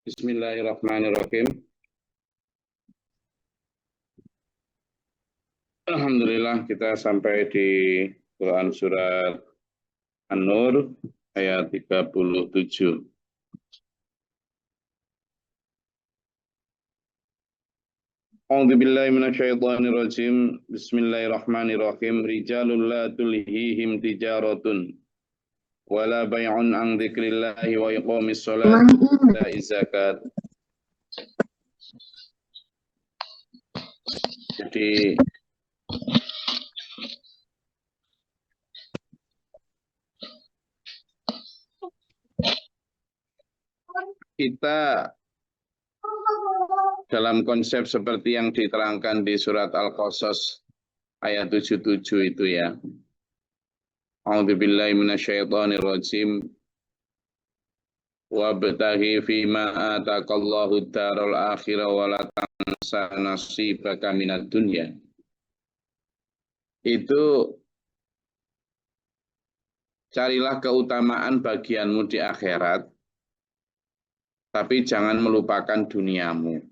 Bismillahirrahmanirrahim. Alhamdulillah kita sampai di Quran surat An-Nur ayat 37. A'udzubillahi minasyaitonirrajim. Bismillahirrahmanirrahim. Rijalul la tulhihim tijaratun wala bai'un an dzikrillahi wa iqamis sholati wa ita'iz zakat. Jadi kita dalam konsep seperti yang diterangkan di surat Al-Qasas ayat 77 itu ya. A'udzubillahi minasyaitonirrajim. Wabtaghi fima ataqallahu daral akhirah wa la tansa nasibaka minad dunya. Itu carilah keutamaan bagianmu di akhirat, tapi jangan melupakan duniamu.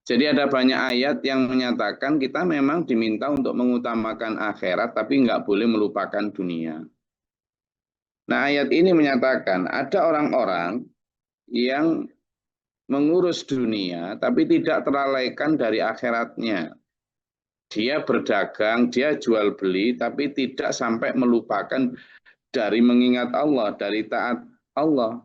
Jadi ada banyak ayat yang menyatakan kita memang diminta untuk mengutamakan akhirat, tapi nggak boleh melupakan dunia. Nah, ayat ini menyatakan ada orang-orang yang mengurus dunia, tapi tidak terlalaikan dari akhiratnya. Dia berdagang, dia jual beli, tapi tidak sampai melupakan dari mengingat Allah, dari taat Allah.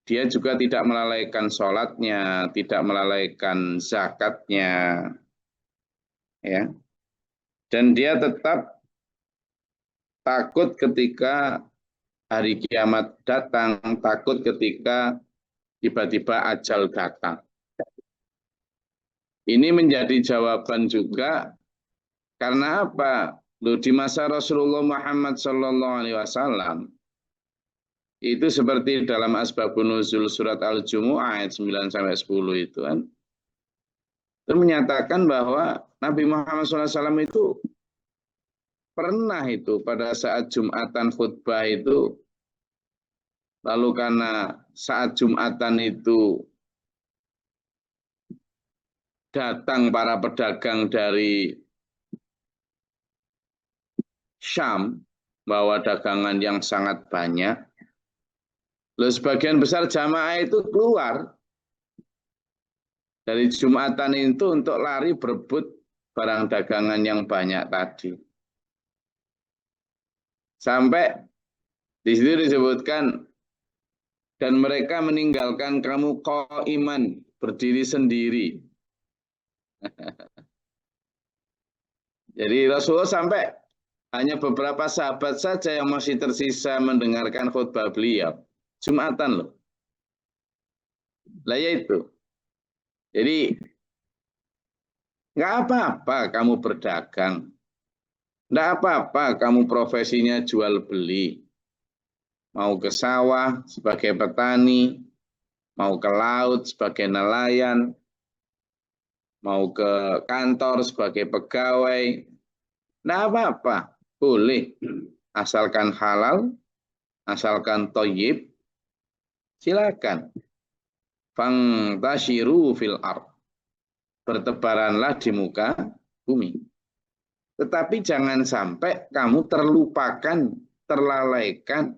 Dia juga tidak melalaikan sholatnya, tidak melalaikan zakatnya, ya. Dan dia tetap takut ketika hari kiamat datang, takut ketika tiba-tiba ajal datang. Ini menjadi jawaban juga karena apa? Loh, di masa Rasulullah Muhammad SAW itu seperti dalam Asbabun Nuzul surat Al-Jumu'ah ayat 9-10 itu kan. Itu menyatakan bahwa Nabi Muhammad SAW itu pernah itu pada saat Jumatan khutbah itu, lalu karena saat Jumatan itu datang para pedagang dari Syam, bawa dagangan yang sangat banyak, lalu sebagian besar jamaah itu keluar dari Jumatan itu untuk lari berebut barang dagangan yang banyak tadi. Sampai di situ disebutkan, dan mereka meninggalkan kamu qaiman, berdiri sendiri. Jadi Rasulullah sampai hanya beberapa sahabat saja yang masih tersisa mendengarkan khutbah beliau. Jumatan loh. Lah ya itu. Jadi nggak apa-apa kamu berdagang. Nggak apa-apa kamu profesinya jual beli. Mau ke sawah sebagai petani, mau ke laut sebagai nelayan, mau ke kantor sebagai pegawai. Nggak apa-apa, boleh. Asalkan halal, asalkan thayyib, silakan. Fangtashiru fil ardh. Bertebaranlah di muka bumi. Tetapi jangan sampai kamu terlupakan, terlalaikan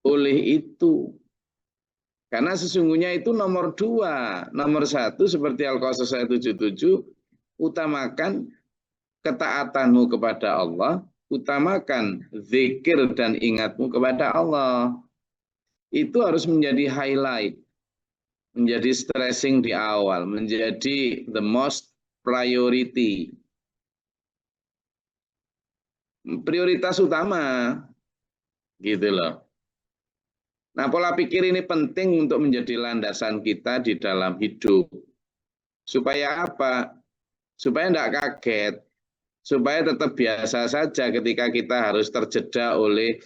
oleh itu. Karena sesungguhnya itu nomor 2. Nomor 1 seperti Al-Qasas ayat 77, utamakan ketaatanmu kepada Allah, utamakan zikir dan ingatmu kepada Allah. Itu harus menjadi highlight, menjadi stressing di awal, menjadi the most priority. Prioritas utama, gitu loh. Nah, pola pikir ini penting untuk menjadi landasan kita di dalam hidup. Supaya apa? Supaya tidak kaget, supaya tetap biasa saja ketika kita harus terjeda oleh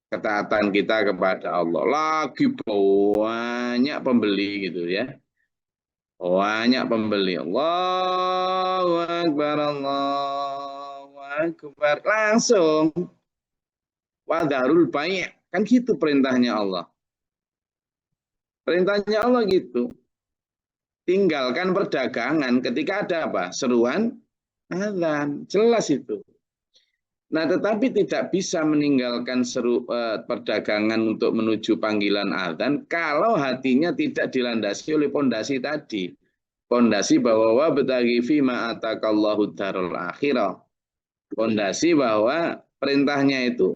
ketaatan kita kepada Allah. Lagi banyak pembeli gitu ya. Banyak pembeli. Allahu Akbar, Allahu Akbar. Langsung. Wadarul bai'. Kan gitu perintahnya Allah. Perintahnya Allah gitu. Tinggalkan perdagangan ketika ada apa? Seruan azan. Jelas itu. Nah, tetapi tidak bisa meninggalkan perdagangan untuk menuju panggilan azan kalau hatinya tidak dilandasi oleh pondasi tadi. Pondasi bahwa wa betagi fima atakallahu darul akhirah. Pondasi bahwa perintahnya itu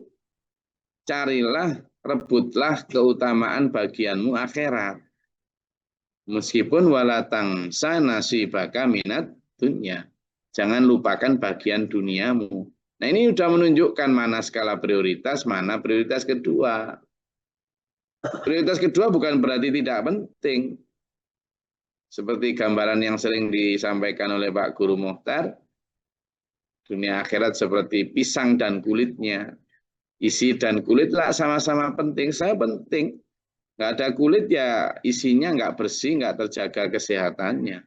carilah, rebutlah keutamaan bagianmu akhirat. Meskipun walatang nasibaka minat dunya. Jangan lupakan bagian duniamu. Nah, ini sudah menunjukkan mana skala prioritas, mana prioritas kedua. Prioritas kedua bukan berarti tidak penting. Seperti gambaran yang sering disampaikan oleh Pak Guru Muhtar, dunia akhirat seperti pisang dan kulitnya. Isi dan kulit lah sama-sama penting. Saya penting. Nggak ada kulit ya isinya nggak bersih, nggak terjaga kesehatannya.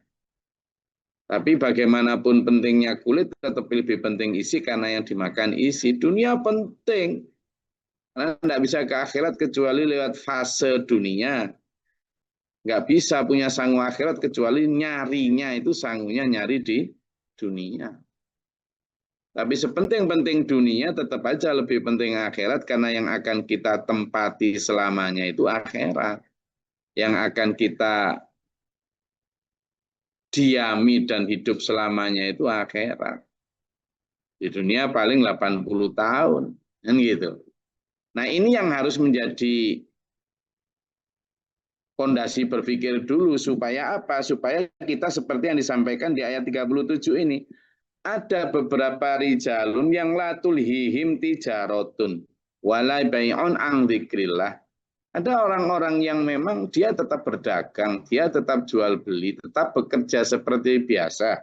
Tapi bagaimanapun pentingnya kulit, tetap lebih penting isi karena yang dimakan isi. Dunia penting. Karena nggak bisa ke akhirat kecuali lewat fase dunia. Nggak bisa punya sangu akhirat kecuali nyarinya itu sangunya nyari di dunia. Tapi sepenting-penting dunia tetap aja lebih penting akhirat karena yang akan kita tempati selamanya itu akhirat. Yang akan kita diami dan hidup selamanya itu akhirat. Di dunia paling 80 tahun. Kan gitu. Nah, ini yang harus menjadi fondasi berpikir dulu supaya apa? Supaya kita seperti yang disampaikan di ayat 37 ini. Ada beberapa rijalun yang la tulhihim tijarotun wala bai'un an dzikrillah. Ada orang-orang yang memang dia tetap berdagang, dia tetap jual beli, tetap bekerja seperti biasa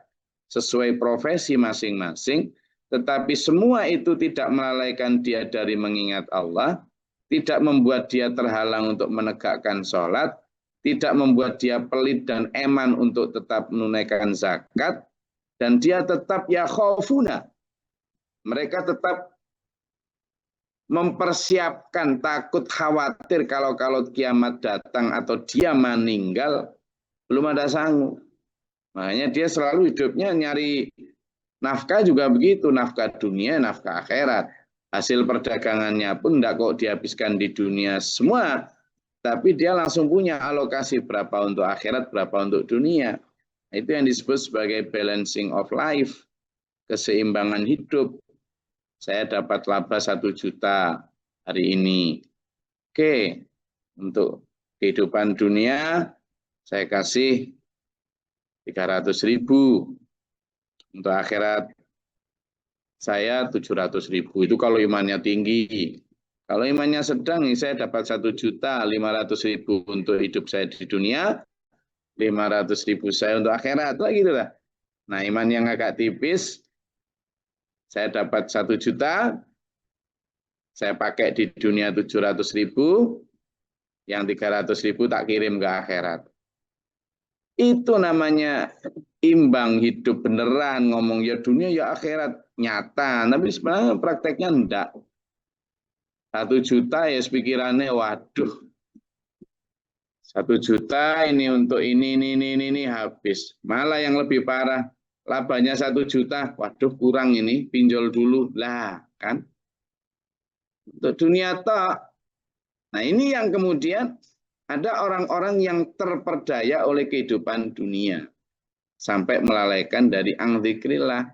sesuai profesi masing-masing, tetapi semua itu tidak melalaikan dia dari mengingat Allah, tidak membuat dia terhalang untuk menegakkan sholat, tidak membuat dia pelit dan eman untuk tetap menunaikan zakat, dan dia tetap yakhafuna. Mereka tetap mempersiapkan, takut, khawatir kalau kiamat datang atau dia meninggal, belum ada sanggup. Makanya dia selalu hidupnya nyari nafkah juga begitu, nafkah dunia, nafkah akhirat. Hasil perdagangannya pun tidak kok dihabiskan di dunia semua, tapi dia langsung punya alokasi berapa untuk akhirat, berapa untuk dunia. Itu yang disebut sebagai balancing of life, keseimbangan hidup. Saya dapat laba 1 juta hari ini. Oke, untuk kehidupan dunia saya kasih 300.000. Untuk akhirat saya 700.000. Itu kalau imannya tinggi. Kalau imannya sedang, saya dapat 1.500.000 untuk hidup saya di dunia, 500.000 saya untuk akhirat. Lah gitu lah. Nah, iman yang agak tipis, saya dapat 1 juta, saya pakai di dunia 700.000, yang 300.000 tak kirim ke akhirat. Itu namanya imbang hidup beneran, ngomong ya dunia ya akhirat nyata, tapi sebenarnya prakteknya enggak. 1 juta ya pikirannya waduh, 1 juta ini untuk ini habis. Malah yang lebih parah, labanya 1 juta, waduh kurang ini, pinjol dulu lah kan. Untuk dunia tak. Nah, ini yang kemudian ada orang-orang yang terperdaya oleh kehidupan dunia sampai melalaikan dari ang-dzikrillah.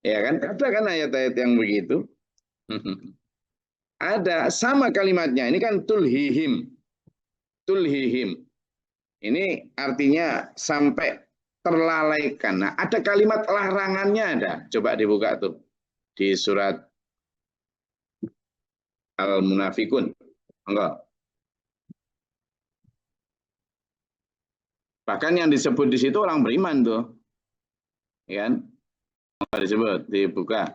Ya kan? Ada kan ayat-ayat yang begitu? Ada sama kalimatnya. Ini kan tulhihim. Tulhihim. Ini artinya sampai terlalaikan. Nah, ada kalimat larangannya ada. Coba dibuka tuh di surat Al-Munafikun. Enggak. Bahkan yang disebut di situ orang beriman tuh. Ya kan? Apa disebut? Dibuka.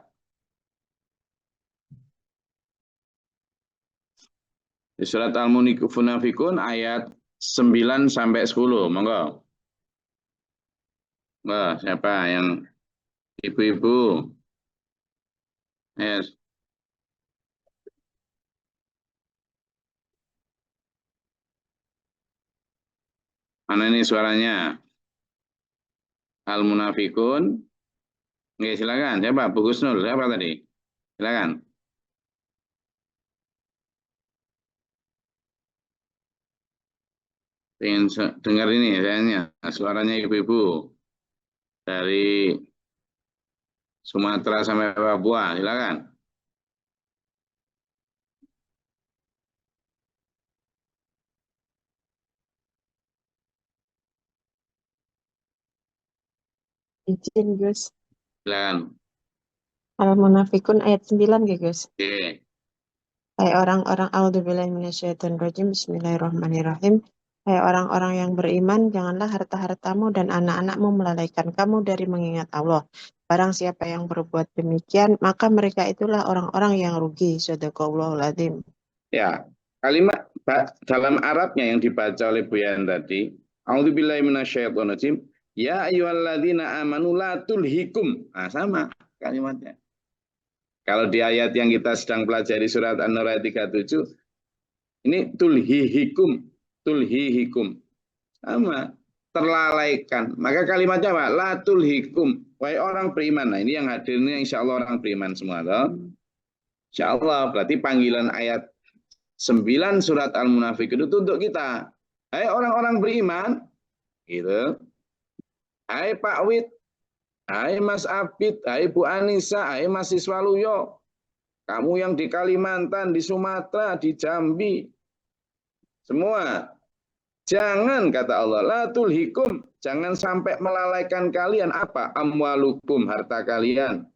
Di surat Al-Munafikun ayat 9 sampai 10. Monggo. Wah, siapa yang ibu-ibu? Yes. Mana ini suaranya? Al-Munafikun. Oke, silakan. Siapa? Bu Husnul. Siapa tadi? Silakan. Ingin dengar ini kayaknya suaranya ibu-ibu dari Sumatera sampai Papua. Silakan. Izin, Gus. Silakan. Al-Munafikun ayat 9 ya, Gus. Oke. Hai orang-orang a'udzubillahi minasyaitonirrajim. Bismillahirrahmanirrahim. Hai orang-orang yang beriman, janganlah harta-hartamu dan anak-anakmu melalaikan kamu dari mengingat Allah. Barang siapa yang berbuat demikian, maka mereka itulah orang-orang yang rugi. Shadaqallahul adzim. Ya, kalimat dalam Arabnya yang dibaca oleh Bu Yan tadi, a'udzubillahi minasyaitonirrajim, ya ayyuhalladzina amanu la tulhikum. Nah, sama kalimatnya. Kalau di ayat yang kita sedang pelajari surat An-Nur ayat 37, ini tulhihikum, tulhihikum. Sama, terlalaikan. Maka kalimatnya apa? La tulhikum. Wahai orang beriman. Nah, ini yang hadirnya insya Allah orang beriman semua. Toh. Insya Allah, berarti panggilan ayat 9 surat Al-Munafikun itu untuk kita. Hai orang-orang beriman, gitu. Hai Pak Wid, hai Mas Abid, hai Bu Anissa, hai Mas Siswaluyo, kamu yang di Kalimantan, di Sumatera, di Jambi, semua. Jangan, kata Allah, la tulhikum, jangan sampai melalaikan kalian apa? Amwalukum, harta kalian.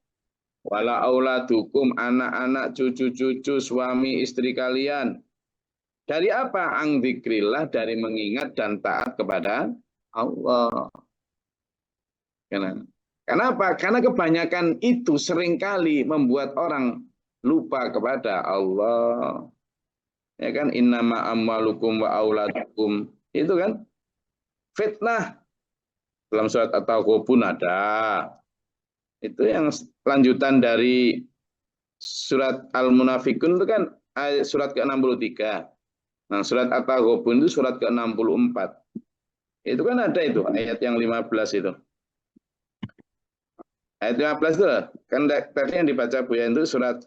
Wala auladukum, anak-anak, cucu-cucu, suami, istri kalian. Dari apa? Ang dzikrillah, dari mengingat dan taat kepada Allah. Kenapa? Karena kebanyakan itu seringkali membuat orang lupa kepada Allah. Ya kan, innama amwalukum wa auladukum. Itu kan fitnah. Dalam surat At-Taghabun ada. Itu yang lanjutan dari surat Al-Munafikun itu kan surat ke-63. Nah, surat At-Taghabun itu surat ke-64. Itu kan ada itu, ayat yang 15 itu. Ayat 15 itu kan tadi yang dibaca Bu ya itu surat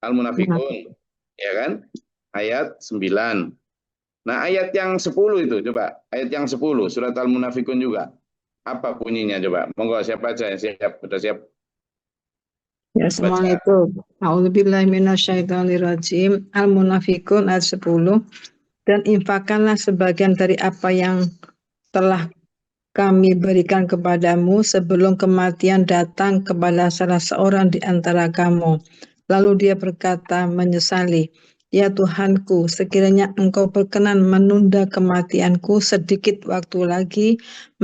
Al-Munafikun. Ya kan? Ayat 9. Nah, ayat yang 10 itu coba, ayat yang 10 surat Al-Munafikun juga. Apa bunyinya coba? Monggo siapa aja yang siap? Sudah siap? Ya, semua itu. A'udzubillahi minasyaitonirrajim. Al-Munafikun ayat 10. Dan infakkanlah sebagian dari apa yang telah kami berikan kepadamu sebelum kematian datang kepada salah seorang di antara kamu. Lalu dia berkata menyesali, ya Tuhanku, sekiranya engkau berkenan menunda kematianku sedikit waktu lagi,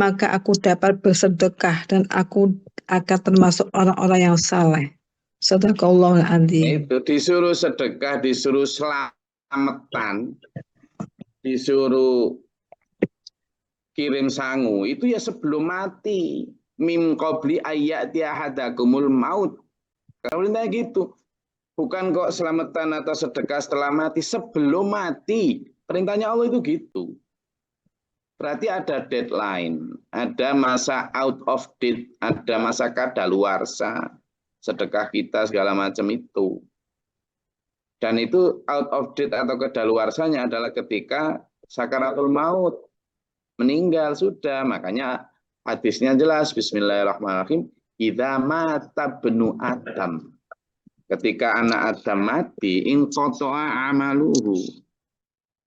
maka aku dapat bersedekah dan aku akan termasuk orang-orang yang saleh. Shadaqallahul adzim. Itu disuruh sedekah, disuruh selamatan, disuruh kirim sangu, itu ya sebelum mati. Mim qabli ayyati ahadakumul maut. Kalau gitu. Bukan kok selamatan atau sedekah setelah mati, sebelum mati. Perintahnya Allah itu gitu. Berarti ada deadline, ada masa out of date, ada masa kadaluarsa. Sedekah kita segala macam itu. Dan itu out of date atau kadaluarsanya adalah ketika sakaratul maut. Meninggal sudah. Makanya hadisnya jelas. Bismillahirrahmanirrahim. Idza mata benu Adam. Ketika anak Adam mati, in qata'a amaluhu.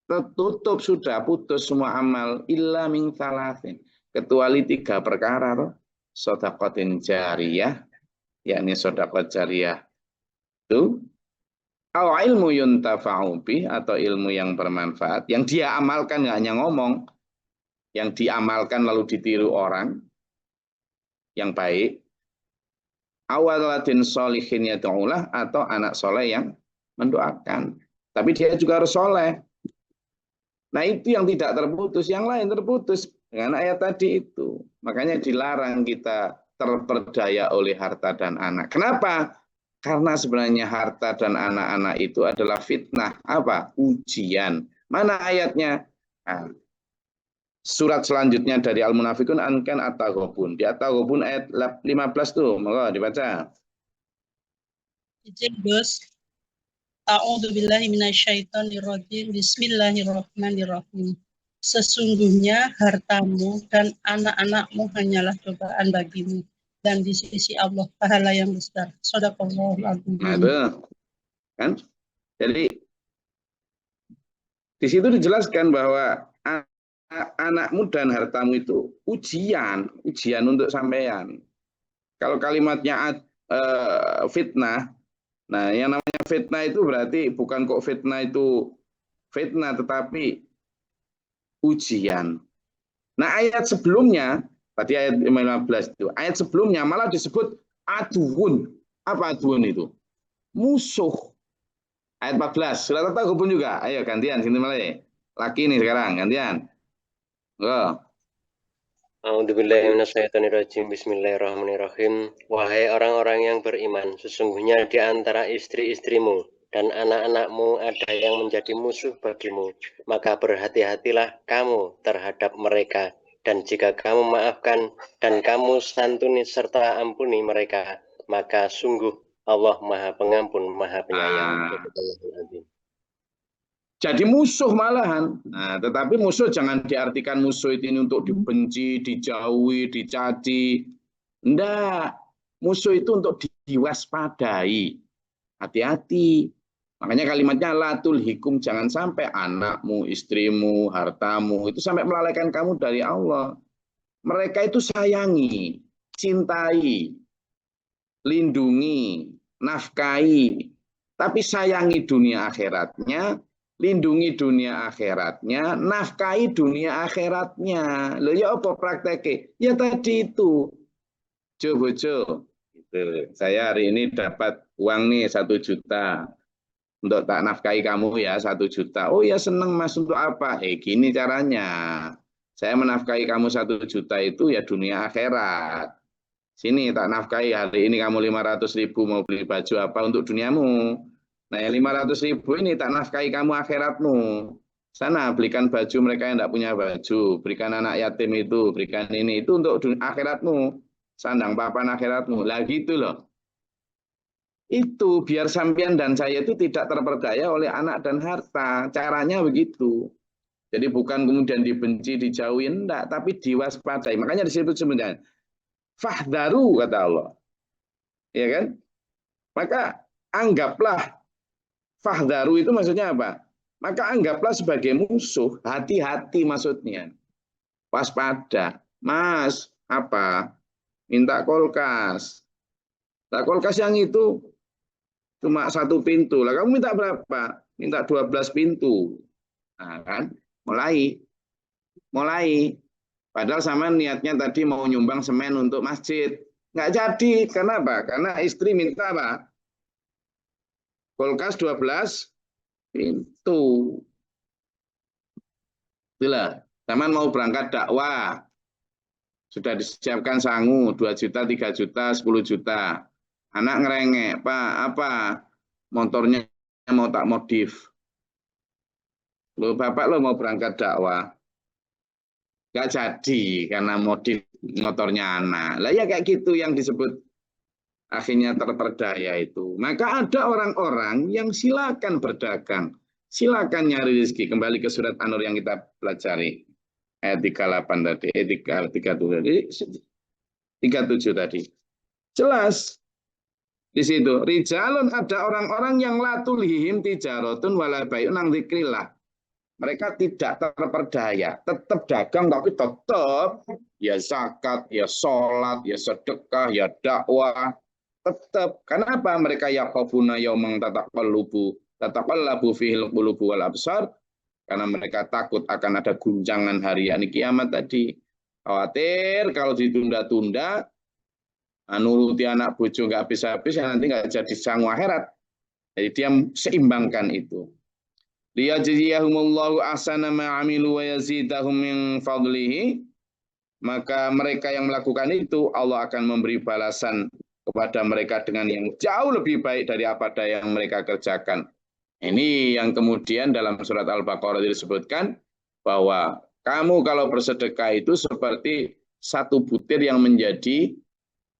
Tertutup sudah, putus semua amal. Illa min thalathin. Kecuali 3 perkara. Shadaqatin jariyah. Yakni shadaqat jariyah. Itu. Au ilmu yuntafa'u bih. Atau ilmu yang bermanfaat. Yang dia amalkan, nggak hanya ngomong. Yang diamalkan lalu ditiru orang. Yang baik. Awaladin sholihin yad'ulah, atau anak soleh yang mendoakan. Tapi dia juga harus soleh. Nah itu yang tidak terputus, yang lain terputus dengan ayat tadi itu. Makanya dilarang kita terperdaya oleh harta dan anak. Kenapa? Karena sebenarnya harta dan anak-anak itu adalah fitnah. Apa? Ujian. Mana ayatnya? Nah, surat selanjutnya dari Al-Munafikun Ankan At-Taghabun. Di At-Taghabun ayat 15 tuh, monggo dibaca. Izin Gus. A'udzubillahi minasyaitonirrajim. Bismillahirrahmanirrahim. Sesungguhnya hartamu dan anak-anakmu hanyalah cobaan bagimu, dan di sisi Allah pahala yang besar. Shadaqallahul azim. Nah, itu kan. Jadi di situ dijelaskan bahwa anakmu dan hartamu itu ujian untuk sampean. Kalau kalimatnya fitnah, nah yang namanya fitnah itu berarti bukan kok fitnah itu fitnah, tetapi ujian. Nah ayat sebelumnya, tadi ayat 15 itu, ayat sebelumnya malah disebut aduun. Apa aduun itu? Musuh. Ayat 14, surat At-Taghabun juga. Ayo gantian, sini malah. Laki nih sekarang, gantian. Enggak. A'udzubillahi minasyaitonirrajim. Bismillahirrahmanirrahim. Wahai orang-orang yang beriman, sesungguhnya di antara istri-istrimu dan anak-anakmu ada yang menjadi musuh bagimu, maka berhati-hatilah kamu terhadap mereka, dan jika kamu maafkan dan kamu santuni serta ampuni mereka, maka sungguh Allah Maha Pengampun, Maha Penyayang. Jadi musuh malahan. Nah, tetapi musuh jangan diartikan musuh ini untuk dibenci, dijauhi, dicaci. Enggak. Musuh itu untuk diwaspadai. Hati-hati. Makanya kalimatnya latul hikum, jangan sampai anakmu, istrimu, hartamu itu sampai melalaikan kamu dari Allah. Mereka itu sayangi, cintai, lindungi, nafkahi, tapi sayangi dunia akhiratnya, lindungi dunia akhiratnya, nafkahi dunia akhiratnya. Loh ya apa prakteknya? Ya tadi itu. Bojo. Gitu. Saya hari ini dapat uang nih 1 juta. Untuk tak nafkahi kamu ya 1 juta. Oh ya seneng Mas, untuk apa? Gini caranya. Saya menafkahi kamu 1 juta itu ya dunia akhirat. Sini tak nafkahi, hari ini kamu 500.000 mau beli baju apa untuk duniamu. Nah yang 500.000 ini tak nafkahi kamu akhiratmu. Sana belikan baju mereka yang tidak punya baju. Berikan anak yatim itu, berikan ini. Itu untuk akhiratmu. Sandang papan akhiratmu. Lah gitu loh. Itu biar sampean dan saya itu tidak terperdaya oleh anak dan harta. Caranya begitu. Jadi bukan kemudian dibenci, dijauhi, enggak, tapi diwaspadai. Makanya disebut sebenarnya fahdharu kata Allah. Ya kan? Maka anggaplah fahdharu itu maksudnya apa? Maka anggaplah sebagai musuh, hati-hati maksudnya. Waspada. Mas, apa? Minta kulkas. Nah, kulkas yang itu cuma 1 pintu. Lah kamu minta berapa? Minta 12 pintu. Nah, kan? Mulai. Padahal sama niatnya tadi mau nyumbang semen untuk masjid. Nggak jadi. Karena apa? Karena istri minta apa? Kulkas 12 pintu. Itulah. Taman mau berangkat dakwah. Sudah disiapkan sangu 2 juta, 3 juta, 10 juta. Anak ngerengek, Pak, apa? Motornya mau tak modif. Loh, Bapak lo mau berangkat dakwah. Nggak jadi karena modif motornya anak. Lah ya kayak gitu yang disebut akhirnya terperdaya itu. Maka ada orang-orang yang silakan berdagang, silakan nyari rezeki. Kembali ke surat An-Nur yang kita pelajari ayat 38 tadi, 37 tadi. Jelas di situ. Rijalun, ada orang-orang yang la tulhihim tijaratun wala bai'un an dzikrillah. Mereka tidak terperdaya, tetap dagang tapi tetap ya zakat, ya sholat, ya sedekah, ya dakwah, tetap. Kenapa? Mereka yaqafuna yaumang tataqallabu fihil qulubu wal absar, karena mereka takut akan ada guncangan hari kiamat tadi. Khawatir kalau ditunda-tunda, nuruti anak bojo nggak habis-habis, ya nanti nggak jadi sangu akhirat. Jadi dia seimbangkan itu. Liyajziyahumullahu ahsana ma 'amilu wa yazidahum min fadlihi. Maka mereka yang melakukan itu Allah akan memberi balasan kepada mereka dengan yang jauh lebih baik dari apa yang mereka kerjakan. Ini yang kemudian dalam surat Al-Baqarah disebutkan bahwa Kamu kalau bersedekah itu seperti satu butir yang menjadi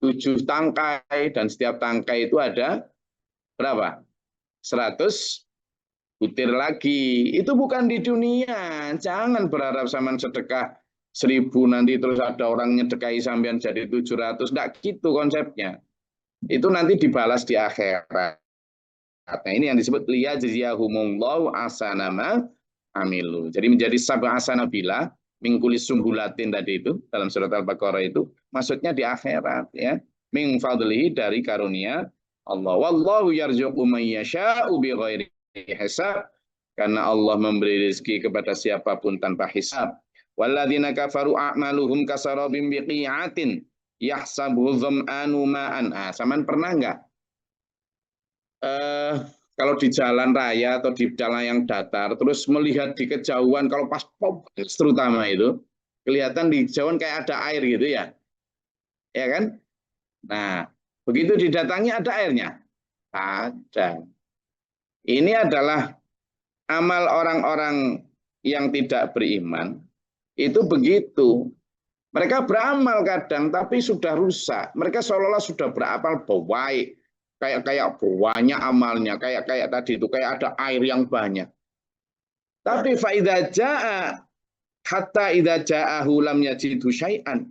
7 tangkai, dan setiap tangkai itu ada berapa? 100 butir lagi. Itu bukan di dunia. Jangan berharap sampean sedekah 1000 nanti terus ada orang nyedekahi sampean jadi 700. Enggak gitu konsepnya. Itu nanti dibalas di akhirat. Nah, ini yang disebut liyajziyahumullahu ahsanama amilu. Jadi menjadi sab'a hasanabila mingkulis sumbulatin tadi itu dalam surat Al-Baqarah itu maksudnya di akhirat ya. Min fadlihi dari karunia Allah. Wallahu yarzuqu may yasha'u bighairi hisab. Karena Allah memberi rezeki kepada siapapun tanpa hisab. Walladzina kafaru a'maluhum kasarabim biqi'atin yahsabuhu dham'anu ma'an. Saman pernah enggak? Kalau di jalan raya atau di jalan yang datar, terus melihat di kejauhan, kalau pas popes terutama itu, kelihatan di kejauhan kayak ada air gitu ya. Ya kan? Nah, begitu didatangi ada airnya? Ada. Ini adalah amal orang-orang yang tidak beriman. Itu begitu. Mereka beramal kadang, tapi sudah rusak. Mereka seolah-olah sudah beramal baik. Kayak banyak amalnya, kayak tadi itu, kayak ada air yang banyak. Tapi faidza jaa hatta idza ja'ahu lam yajidhu syai'an.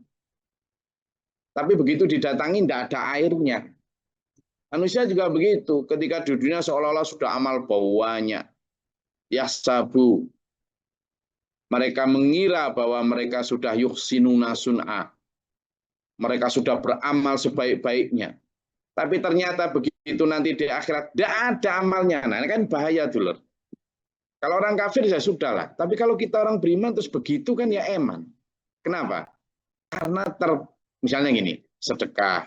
Tapi begitu didatangi tidak ada airnya. Manusia juga begitu, ketika di dunia seolah-olah sudah amal banyak. Yahsabu. Mereka mengira bahwa mereka sudah yuhsinuna sun'a. Mereka sudah beramal sebaik-baiknya. Tapi ternyata begitu nanti di akhirat tidak ada amalnya. Nah, ini kan bahaya dulu. Kalau orang kafir ya sudahlah. Tapi kalau kita orang beriman terus begitu kan ya eman. Kenapa? Karena misalnya gini, sedekah.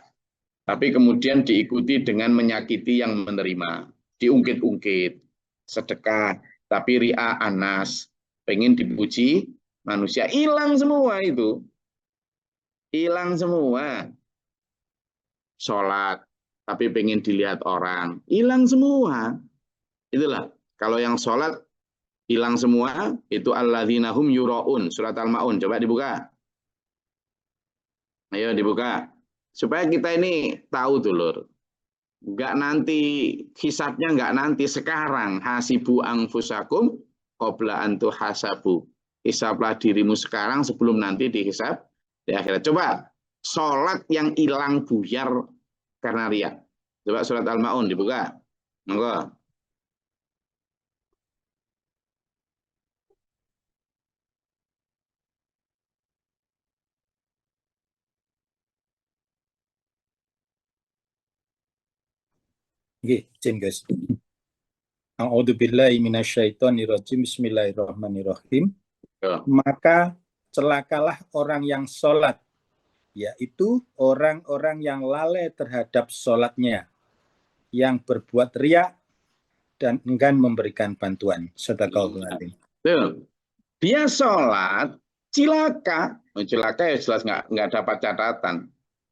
Tapi kemudian diikuti dengan menyakiti yang menerima. Diungkit-ungkit. Sedekah. Tapi ri'a anas. Pengen dipuji manusia. Hilang semua itu. Hilang semua. Sholat. Tapi pengen dilihat orang, hilang semua. Itulah, kalau yang sholat hilang semua, itu alladzina hum yura'un, surat Al-Ma'un, coba dibuka. Ayo dibuka, supaya kita ini tahu dulur. Enggak nanti, hisabnya enggak nanti, sekarang. Hasibu anfusakum qabla antu hasabu. Hisablah dirimu sekarang sebelum nanti dihisab di akhirat. Coba, sholat yang hilang buyar karena riya. Coba surat Al-Ma'un dibuka. Monggo. Nggih, izin guys. A'udzubillahi minasyaitonirrajim. Bismillahirrahmanirrahim. Maka celakalah orang yang sholat, yaitu orang-orang yang lalai terhadap sholatnya, yang berbuat riya dan enggan memberikan bantuan. Sadaqallahul adzim. Dia sholat, cilaka. Cilaka ya jelas nggak dapat catatan.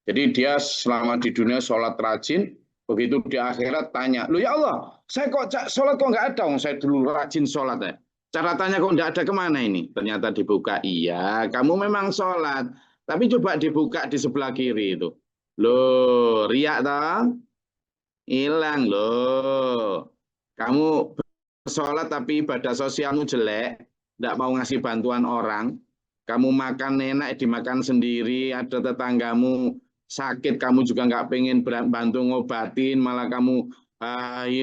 Jadi dia selama di dunia sholat rajin, begitu di akhirat tanya, loh ya Allah, saya kok sholat kok nggak ada, saya dulu rajin sholat ya. Catatannya kok nggak ada, kemana ini? Ternyata dibuka, iya, kamu memang sholat, tapi coba dibuka di sebelah kiri itu. Loh, riak toh? Hilang loh. Kamu sholat tapi ibadah sosialmu jelek, nggak mau ngasih bantuan orang. Kamu makan enak, dimakan sendiri, ada tetanggamu sakit, kamu juga nggak pengen bantu ngobatin, malah kamu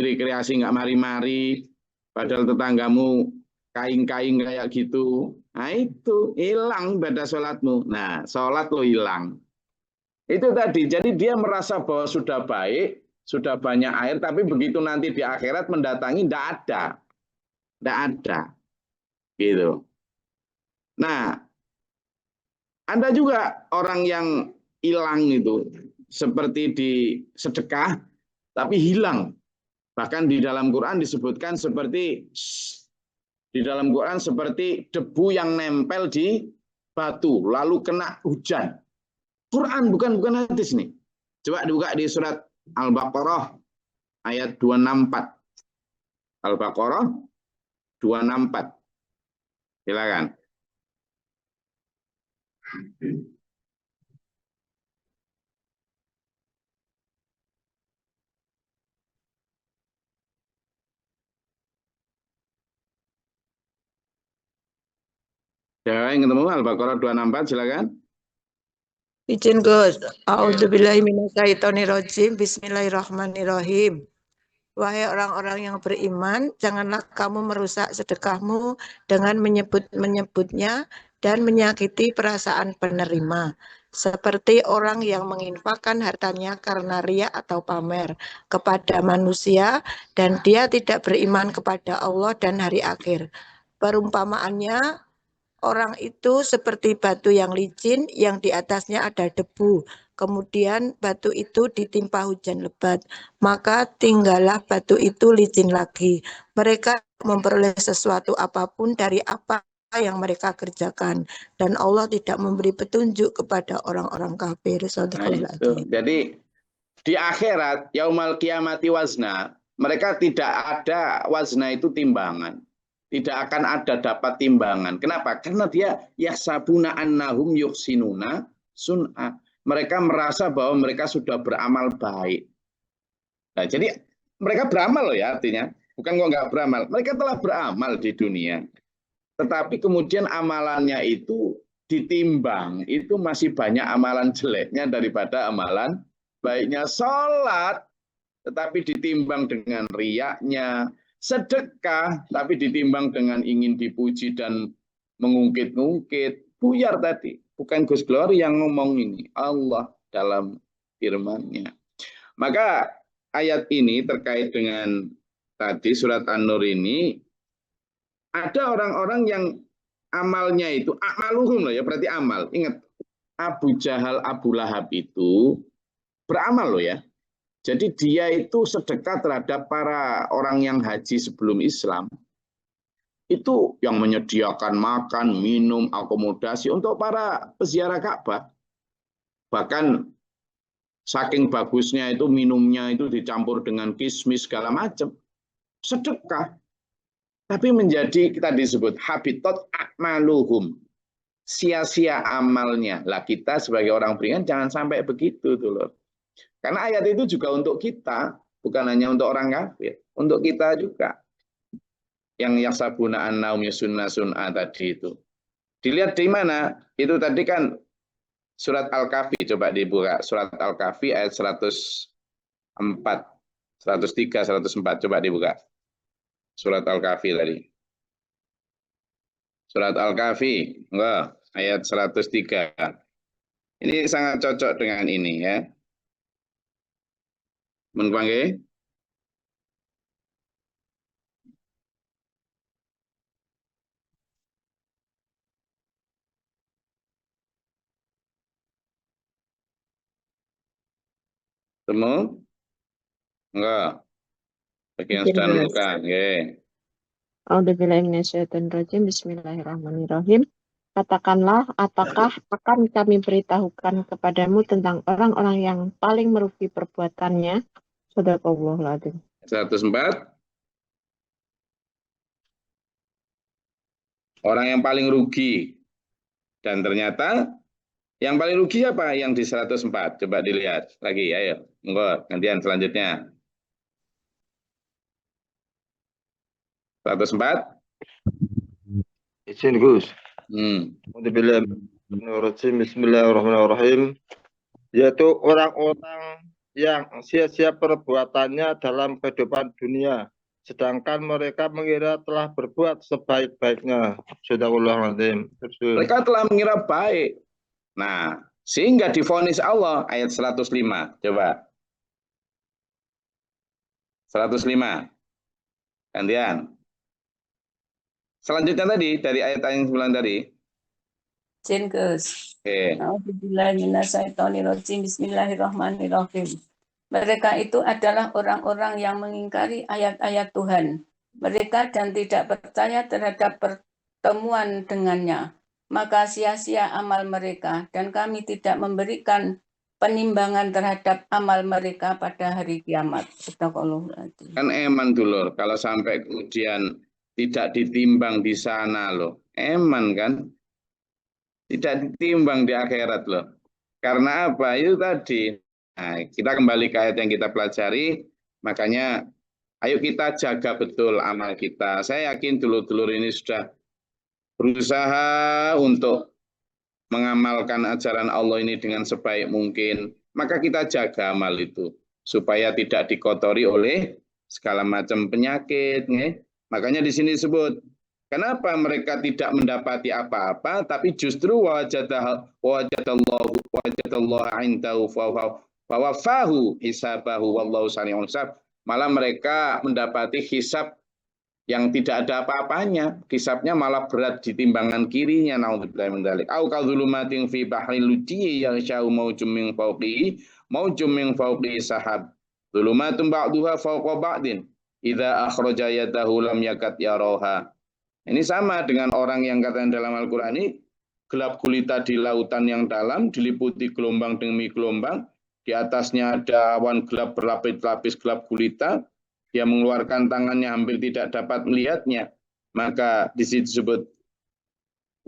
rekreasi nggak mari-mari, padahal tetanggamu kaing-kaing kayak gitu. Nah itu hilang ibadah sholatmu. Nah sholat lo hilang. Itu tadi, jadi dia merasa bahwa sudah baik, sudah banyak air, tapi begitu nanti di akhirat mendatangi tidak ada. Tidak ada. Gitu. Nah, ada juga orang yang hilang itu, seperti di sedekah, tapi hilang. Bahkan di dalam Quran disebutkan seperti debu yang nempel di batu, lalu kena hujan. Quran bukan hadis nih. Coba dibuka di surat Al-Baqarah ayat 264. Al-Baqarah 264. Silakan. Ya, yang ketemu Al-Baqarah 264, silakan. Izin Gus. A'udzubillahi minasyaitonirrajim. Bismillahirrahmanirrahim. Wahai orang-orang yang beriman, janganlah kamu merusak sedekahmu dengan menyebut-menyebutnya dan menyakiti perasaan penerima. Seperti orang yang menginfakkan hartanya karena riya atau pamer kepada manusia dan dia tidak beriman kepada Allah dan hari akhir. Perumpamaannya, orang itu seperti batu yang licin yang di atasnya ada debu. Kemudian batu itu ditimpa hujan lebat. Maka tinggallah batu itu licin lagi. Mereka memperoleh sesuatu apapun dari apa yang mereka kerjakan. Dan Allah tidak memberi petunjuk kepada orang-orang kafir. Jadi di akhirat, yaumal qiyamati wazna, mereka tidak ada wazna itu timbangan. Tidak akan ada dapat timbangan. Kenapa? Karena dia yahsabuna annahum yuhsinuna sun'a. Mereka merasa bahwa mereka sudah beramal baik. Nah, jadi mereka beramal loh ya artinya. Bukan kok nggak beramal. Mereka telah beramal di dunia. Tetapi kemudian amalannya itu ditimbang. Itu masih banyak amalan jeleknya daripada amalan baiknya. Sholat, tetapi ditimbang dengan riyaknya. Sedekah, tapi ditimbang dengan ingin dipuji dan mengungkit-ungkit. Buyar tadi. Bukan Gus Glory yang ngomong ini. Allah dalam firman-Nya. Maka ayat ini terkait dengan tadi surat An-Nur ini, ada orang-orang yang amalnya itu, akmaluhum loh ya, berarti amal. Ingat, Abu Jahal, Abu Lahab itu beramal loh ya. Jadi dia itu sedekah terhadap para orang yang haji sebelum Islam. Itu yang menyediakan makan, minum, akomodasi untuk para peziarah Ka'bah. Bahkan saking bagusnya itu minumnya itu dicampur dengan kismis segala macam. Sedekah. Tapi menjadi kita disebut habitat akmaluhum. Sia-sia amalnya. Lah kita sebagai orang beriman jangan sampai begitu tuh loh. Karena ayat itu juga untuk kita, bukan hanya untuk orang kafir, untuk kita juga. Yang yasabuna annahum yusunna sun'a tadi itu. Dilihat di mana? Itu tadi kan surat Al-Kahfi, coba dibuka. Surat Al-Kahfi ayat 104, 103, 104, coba dibuka. Surat Al-Kahfi tadi. Surat Al-Kahfi, enggak, ayat 103. Ini sangat cocok dengan ini ya. Menpanggil? Temu? Enggak. Bagi yang sudah menemukan. Bismillahirrahmanirrahim. Katakanlah, apakah akan kami beritahukan kepadamu tentang orang-orang yang paling merugi perbuatannya? Shadaqallahul adzim. 104. Orang yang paling rugi. Dan ternyata yang paling rugi apa? Yang di 104. Coba dilihat lagi, ayo. Enggak, gantian selanjutnya. 104. Izin Gus. Bismillahirrahmanirrahim. Yaitu orang-orang yang sia-sia perbuatannya dalam kehidupan dunia, sedangkan mereka mengira telah berbuat sebaik-baiknya. Subhanallahadzim. Mereka telah mengira baik. Nah, sehingga divonis Allah ayat 105. Coba. 105. Gantian. Selanjutnya tadi dari ayat yang 9 tadi. Izin Gus. Bismillahirrahmanirrahim. Mereka itu adalah orang-orang yang mengingkari ayat-ayat Tuhan. Mereka dan tidak percaya terhadap pertemuan dengannya. Maka sia-sia amal mereka dan kami tidak memberikan penimbangan terhadap amal mereka pada hari kiamat. Kan eman dulur, kalau sampai kemudian tidak ditimbang di sana loh. Eman kan? Tidak ditimbang di akhirat loh. Karena apa? Itu tadi. Nah, kita kembali ke ayat yang kita pelajari, makanya ayo kita jaga betul amal kita. Saya yakin dulur-dulur ini sudah berusaha untuk mengamalkan ajaran Allah ini dengan sebaik mungkin. Maka kita jaga amal itu supaya tidak dikotori oleh segala macam penyakit. Makanya di sini disebut, kenapa mereka tidak mendapati apa-apa, tapi justru wajadallahu indahu fawafahu hisabahu wallahu sari'ul hisab. Malah mereka mendapati hisab yang tidak ada apa-apanya, hisabnya malah berat di timbangan kirinya. Naudzubillahi min dzalik. Au kadzulumatin fi bahril lujji yaghshahu maujum min fawqihi sahab. Dzulumatun ba'duha fawqa ba'din. Idza akhraja yadahu lam yakad yaraha. Ini sama dengan orang yang katanya dalam Al-Qur'an ini gelap gulita di lautan yang dalam, diliputi gelombang demi gelombang, di atasnya ada awan gelap berlapis-lapis gelap gulita. Dia mengeluarkan tangannya hampir tidak dapat melihatnya. Maka di situ disebut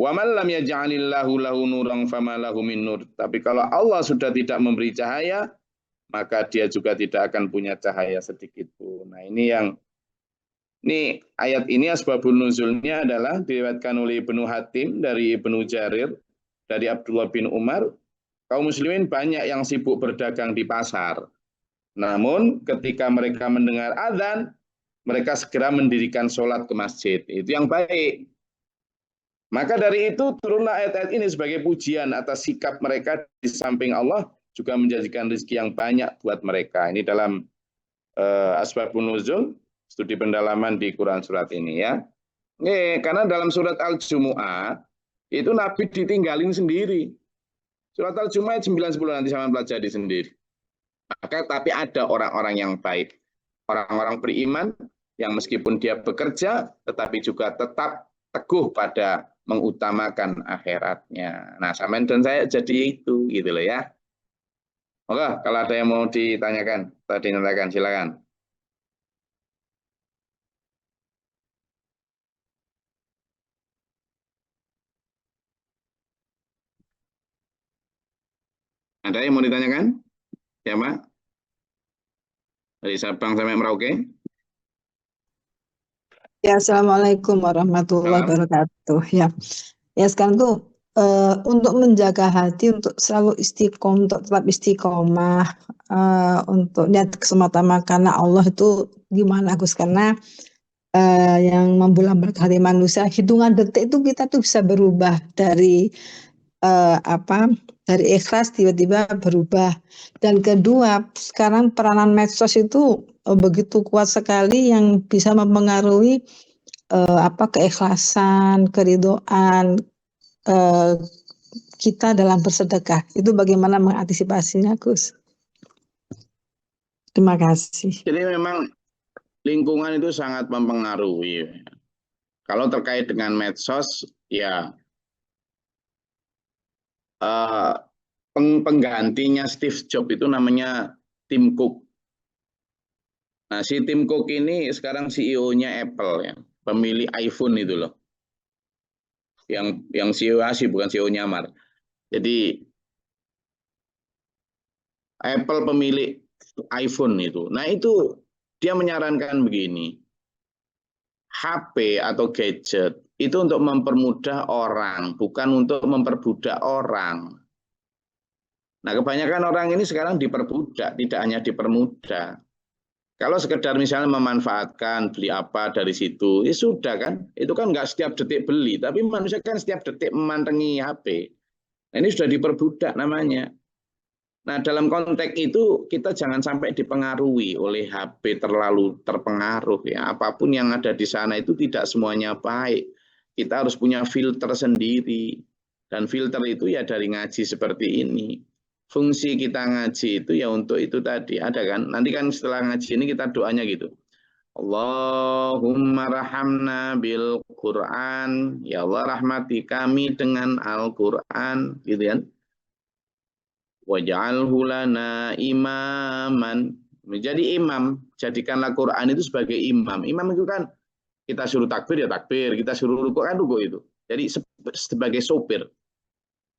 wa man lam yaj'alillahu lahu nuran fama lahu min nur. Tapi kalau Allah sudah tidak memberi cahaya, maka dia juga tidak akan punya cahaya sedikit pun. Nah, ini ayat ini asbabun nuzulnya adalah diriwayatkan oleh Ibnu Hatim dari Ibnu Jarir dari Abdullah bin Umar. Kaum muslimin banyak yang sibuk berdagang di pasar. Namun ketika mereka mendengar azan, mereka segera mendirikan sholat ke masjid. Itu yang baik. Maka dari itu turunlah ayat-ayat ini sebagai pujian atas sikap mereka di samping Allah juga menjanjikan rezeki yang banyak buat mereka. Ini dalam Asbabun Nuzul, studi pendalaman di Quran surat ini ya. Karena dalam surat Al-Jumu'ah itu Nabi ditinggalin sendiri. Surat Al-Jumu'ah 9-10 nanti sama pelajari sendiri. Maka tapi ada orang-orang yang baik, orang-orang beriman yang meskipun dia bekerja, tetapi juga tetap teguh pada mengutamakan akhiratnya. Nah, Samen dan saya jadi itu, gitu loh ya. Oke, kalau ada yang mau ditanyakan, tadi dinyatakan, silakan. Ada yang mau ditanyakan? Ya, Pak? Dari Sabang sampai Merauke. Ya, assalamualaikum warahmatullahi wabarakatuh. Ya, sekarang tuh untuk menjaga hati, untuk selalu istiqomah, untuk tetap istiqomah, untuk niat semata-mata karena Allah itu gimana Gus? Karena yang membulat hati manusia, hitungan detik itu kita tuh bisa berubah dari dari ikhlas tiba-tiba berubah. Dan kedua, sekarang peranan medsos itu begitu kuat sekali yang bisa mempengaruhi keikhlasan, keridhaan kita dalam bersedekah. Itu bagaimana mengantisipasinya, Gus? Terima kasih. Jadi memang lingkungan itu sangat mempengaruhi. Kalau terkait dengan medsos, ya penggantinya Steve Jobs itu namanya Tim Cook. Nah, si Tim Cook ini sekarang CEO-nya Apple ya, pemilik iPhone itu loh. Yang CEO asli bukan CEO nyamar. Jadi Apple pemilik iPhone itu. Nah, itu dia menyarankan begini. HP atau gadget itu untuk mempermudah orang, bukan untuk memperbudak orang. Nah, kebanyakan orang ini sekarang diperbudak, tidak hanya dipermudah. Kalau sekedar misalnya memanfaatkan, beli apa dari situ, ya sudah kan. Itu kan nggak setiap detik beli, tapi manusia kan setiap detik memandangi HP. Nah, ini sudah diperbudak namanya. Nah, dalam konteks itu kita jangan sampai dipengaruhi oleh HP, terlalu terpengaruh ya. Apapun yang ada di sana itu tidak semuanya baik. Kita harus punya filter sendiri. Dan filter itu ya dari ngaji seperti ini. Fungsi kita ngaji itu ya untuk itu tadi. Ada kan? Nanti kan setelah ngaji ini kita doanya gitu. Allahumma rahamna bil Quran. Ya Allah rahmati kami dengan Al-Quran. Gitu kan? Waj'alhu lana imaman. Menjadi imam, jadikanlah Quran itu sebagai imam. Imam itu kan kita suruh takbir ya takbir, kita suruh rukuk kan rukuk itu. Jadi sebagai sopir.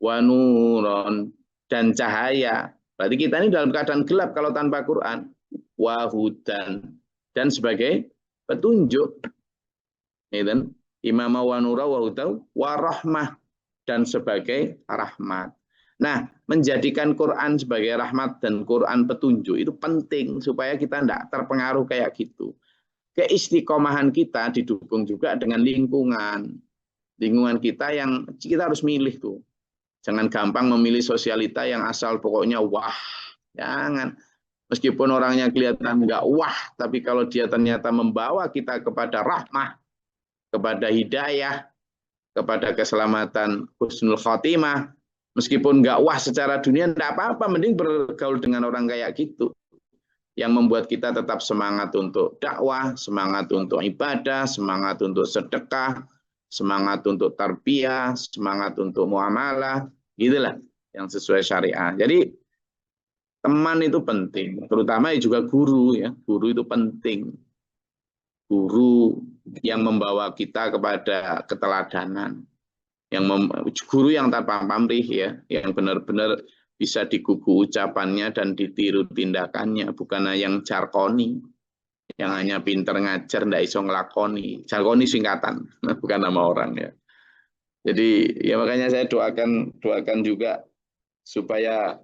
wa nuron, dan cahaya. Berarti kita ini dalam keadaan gelap kalau tanpa Quran. Wa hudan, dan sebagai petunjuk. Gitu. Imama wa nura wa hudan wa rahmah, dan sebagai rahmat. Nah, menjadikan Quran sebagai rahmat dan Quran petunjuk itu penting supaya kita tidak terpengaruh kayak gitu. Keistiqomahan kita didukung juga dengan lingkungan. Lingkungan kita yang kita harus milih tuh. Jangan gampang memilih sosialita yang asal pokoknya wah. Jangan. Meskipun orangnya kelihatan enggak wah, tapi kalau dia ternyata membawa kita kepada rahmah, kepada hidayah, kepada keselamatan husnul khotimah, meskipun enggak wah secara dunia, enggak apa-apa, mending bergaul dengan orang kayak gitu. Yang membuat kita tetap semangat untuk dakwah, semangat untuk ibadah, semangat untuk sedekah, semangat untuk tarbiyah, semangat untuk muamalah, gitulah yang sesuai syariah. Jadi teman itu penting, terutama juga guru ya. Guru itu penting. Guru yang membawa kita kepada keteladanan. Guru yang tanpa pamrih ya, yang benar-benar bisa digugu ucapannya dan ditiru tindakannya, bukan yang jarkoni, yang hanya pinter ngajar, ndak iso ngelakoni. Jarkoni singkatan, bukan nama orang ya. Jadi ya makanya saya doakan juga supaya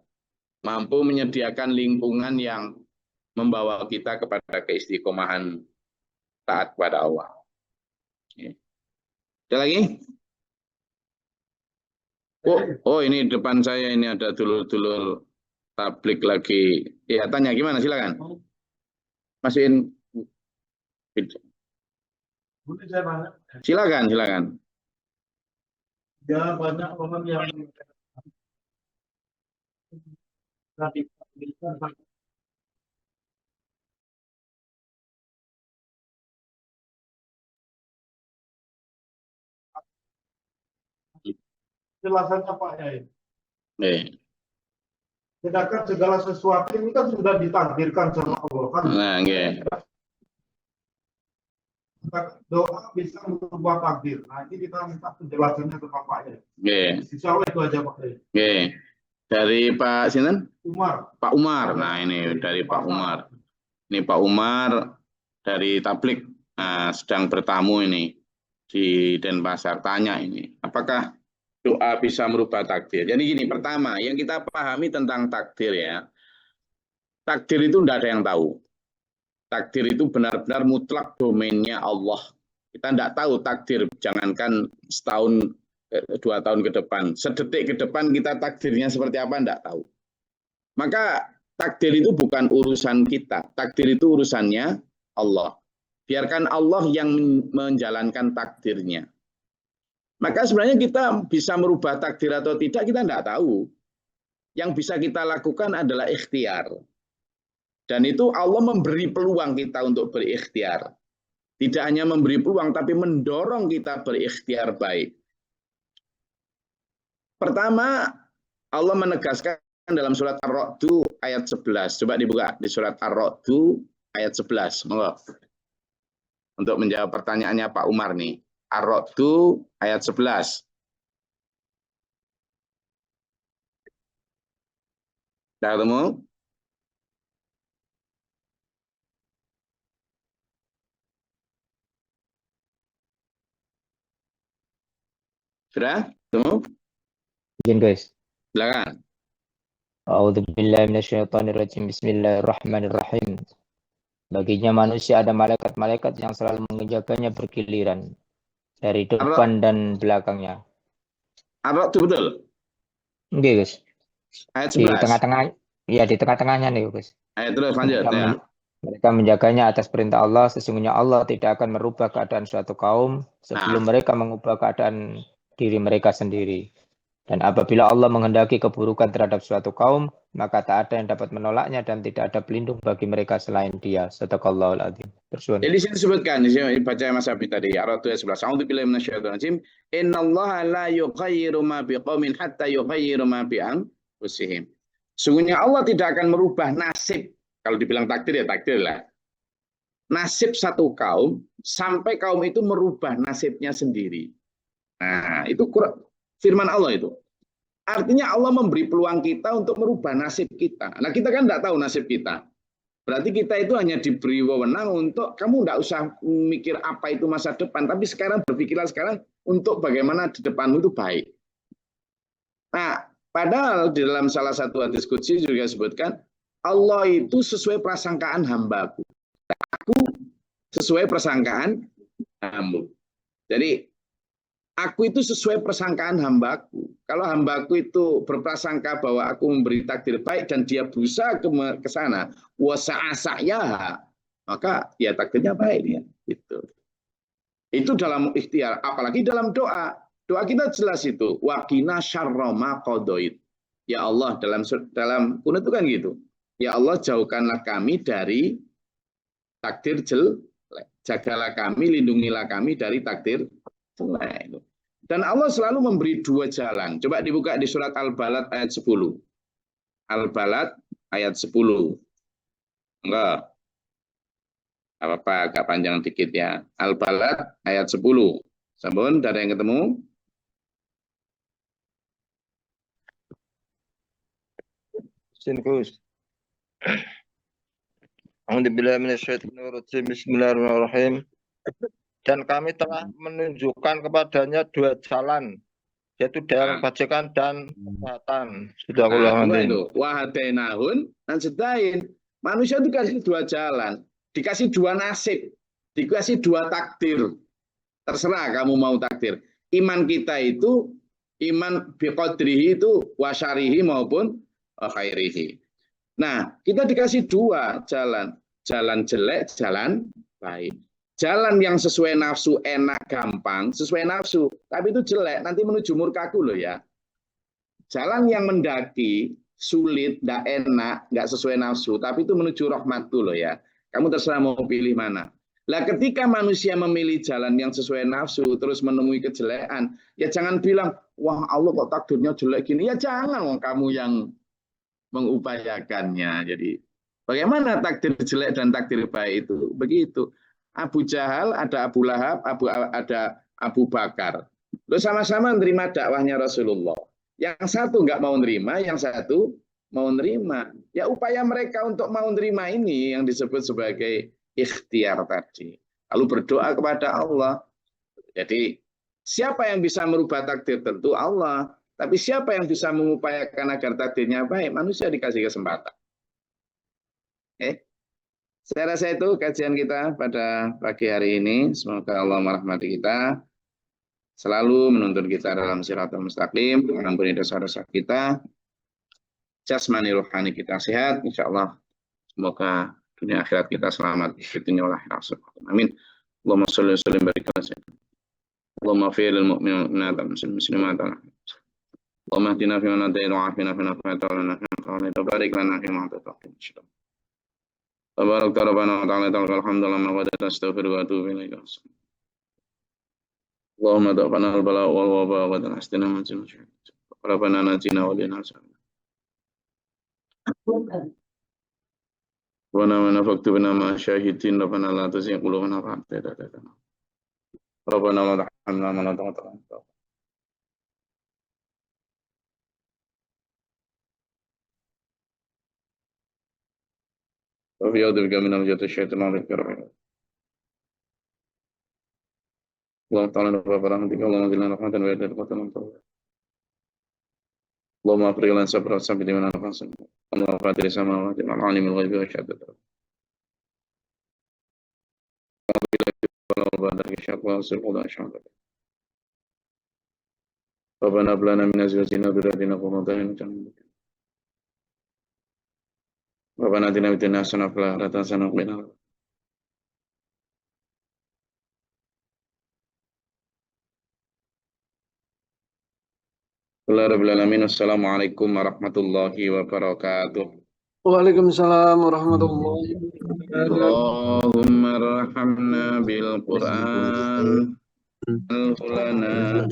mampu menyediakan lingkungan yang membawa kita kepada keistiqomahan taat kepada Allah. Ada lagi? Oh ini depan saya ini ada dulur-dulur tablik lagi. Ya tanya gimana, silakan. Masukin. Silakan. Ya banyak orang yang jelasannya Pak Yai. Sedangkan segala sesuatu ini kan sudah ditakdirkan sama Allah kan. Nah, doa bisa merubah takdir. Nah, ini kita minta penjelasannya ke Pak Yai. Insya Allah itu aja Pak Yai. Dari Pak Sinten? Umar. Pak Umar. Nah, ini dari Pak Umar. Ini Pak Umar dari Tablik. Nah, sedang bertamu ini di Denpasar. Tanya ini, apakah doa bisa merubah takdir? Jadi gini, pertama, yang kita pahami tentang takdir ya. Takdir itu tidak ada yang tahu. Takdir itu benar-benar mutlak domainnya Allah. Kita tidak tahu takdir, jangankan setahun, 2 tahun ke depan. Sedetik ke depan kita takdirnya seperti apa, tidak tahu. Maka takdir itu bukan urusan kita. Takdir itu urusannya Allah. Biarkan Allah yang menjalankan takdirnya. Maka sebenarnya kita bisa merubah takdir atau tidak, kita tidak tahu. Yang bisa kita lakukan adalah ikhtiar. Dan itu Allah memberi peluang kita untuk berikhtiar. Tidak hanya memberi peluang, tapi mendorong kita berikhtiar baik. Pertama, Allah menegaskan dalam surat Ar-Ra'd ayat 11. Coba dibuka di surat Ar-Ra'd ayat 11. Monggo. Untuk menjawab pertanyaannya Pak Umar nih. Ar-Ra'd ayat 11. Sudah ketemu? Sudah? Ketemu? Izin guys. Silakan. A'udzubillahi minasyaitonirrajim. Bismillahirrahmanirrahim. Baginya manusia ada malaikat-malaikat yang selalu menjaganya bergiliran dari depan dan belakangnya. Ar-Ra'd betul? Oke guys. Ayat 11. Di tengah-tengah, ya di tengah-tengahnya nih guys. Ayat terus lanjut ya. Mereka menjaganya atas perintah Allah. Sesungguhnya Allah tidak akan merubah keadaan suatu kaum sebelum mereka mengubah keadaan diri mereka sendiri. Dan apabila Allah menghendaki keburukan terhadap suatu kaum, maka tak ada yang dapat menolaknya dan tidak ada pelindung bagi mereka selain Dia. Sadaqallahul adzim. Jadi di sini disebutkan, di sini baca Mas Abi tadi, Ar-Ra'd ayat 11. A'udzubillahi minasyaitonir rajim. Innallaha la yughayyiru ma biqaumin hatta yughayyiru ma bi anfusihim. Sungguhnya Allah tidak akan merubah nasib. Kalau dibilang takdir ya takdir lah. Nasib satu kaum sampai kaum itu merubah nasibnya sendiri. Nah, itu firman Allah itu. Artinya Allah memberi peluang kita untuk merubah nasib kita. Nah, kita kan tidak tahu nasib kita. Berarti kita itu hanya diberi wewenang untuk kamu tidak usah mikir apa itu masa depan, tapi sekarang berpikirlah sekarang untuk bagaimana di depanmu itu baik. Nah, padahal di dalam salah satu hadis qudsi juga disebutkan Allah itu sesuai prasangkaan hambaku. Aku sesuai prasangkaan hambaku. Jadi aku itu sesuai persangkaan hambaku. Kalau hambaku itu berprasangka bahwa aku memberi takdir baik dan dia berusaha ke sana, wasa'asa'yaha, maka ya takdirnya baik ya. Itu dalam ikhtiar, apalagi dalam doa. Doa kita jelas itu, waqina syarra ma qadait. Ya Allah, dalam kunut itu kan gitu. Ya Allah, jauhkanlah kami dari takdir jelek. Jagalah kami, lindungilah kami dari takdir jelek. Dan Allah selalu memberi dua jalan. Coba dibuka di surat Al-Balad ayat 10. Al-Balad ayat 10. Enggak. Apa-apa, agak panjang dikit ya. Al-Balad ayat 10. Sampun, ada yang ketemu? Sinkus. Bismillahirrahmanirrahim. Dan kami telah menunjukkan kepadanya dua jalan, yaitu dalam kebajikan dan kesehatan. Sudah ulang itu. Wahadainahun dan sedain. Manusia itu dikasih dua jalan, dikasih dua nasib, dikasih dua takdir. Terserah kamu mau takdir. Iman kita itu iman biqadrihi itu wasyarihi maupun khairihi. Nah, kita dikasih dua jalan, jalan jelek, jalan baik. Jalan yang sesuai nafsu, enak, gampang, sesuai nafsu. Tapi itu jelek, nanti menuju murkaku loh ya. Jalan yang mendaki, sulit, tidak enak, nggak sesuai nafsu. Tapi itu menuju rahmatku loh ya. Kamu terserah mau pilih mana. Lah ketika manusia memilih jalan yang sesuai nafsu, terus menemui kejelekan, ya jangan bilang, wah Allah kok takdirnya jelek gini. Ya jangan, kamu yang mengupayakannya. Jadi bagaimana takdir jelek dan takdir baik itu? Begitu. Abu Jahal, ada Abu Lahab, ada Abu Bakar. Lalu sama-sama menerima dakwahnya Rasulullah. Yang satu nggak mau nerima, yang satu mau nerima. Ya upaya mereka untuk mau nerima ini yang disebut sebagai ikhtiar tadi. Lalu berdoa kepada Allah. Jadi siapa yang bisa merubah takdir? Tentu Allah. Tapi siapa yang bisa mengupayakan agar takdirnya baik? Manusia dikasih kesempatan. Saya rasa itu kajian kita pada pagi hari ini. Semoga Allah merahmati kita, selalu menuntun kita dalam siratal mustaqim, mengampuni dosa-dosa kita, jasmani rohani kita sehat, insya Allah. Semoga dunia akhirat kita selamat di dunia wal akhirat. Amin. Allahumma sholli wa sallim barik ala sayyidina. Allahumma fil mu'minin wal muslimat. Allahumma hdina fi man hadayta wa afina fi man afayta wa lana fi man tawallayta wa barik lana fi ma ata'ta. Tabarak Rabbana wa ta'ala alhamdulillah ma qad astaghfiru wa atubu ilaik. Allahumma da'fana al-bala wal waba wa tanastina min sharri. Rabbana najina wa lina salih. Wa namana faktubna ma syahidin rabbana la tuzigh qulubana ba'da idh hadaytana. Rabbana wa tarhamna wa la tu'akhidhna. وفي أعوذ بك من همزات الشيطان الرجيم. الله تعالى نفع برحمتك اللهم زدنا رحمة ويدنا رحمة اللهم أفرغ لنا صبرا وثبت من أنفسنا اللهم فاتر السماوات والعالم الغيب والشهادة وبعدك الشر واصرف ولا شهادة ربنا هب لنا من أزواجنا وذرياتنا قرة أعين Rabbana atina fid dunya hasanah wa fil akhirati hasanah wa qina adzabannar. Rabbil alamin. Assalamualaikum warahmatullahi wabarakatuh. Waalaikumsalam warahmatullahi wabarakatuh. Allahumma arhamna bil Qur'an. Al-Qur'ana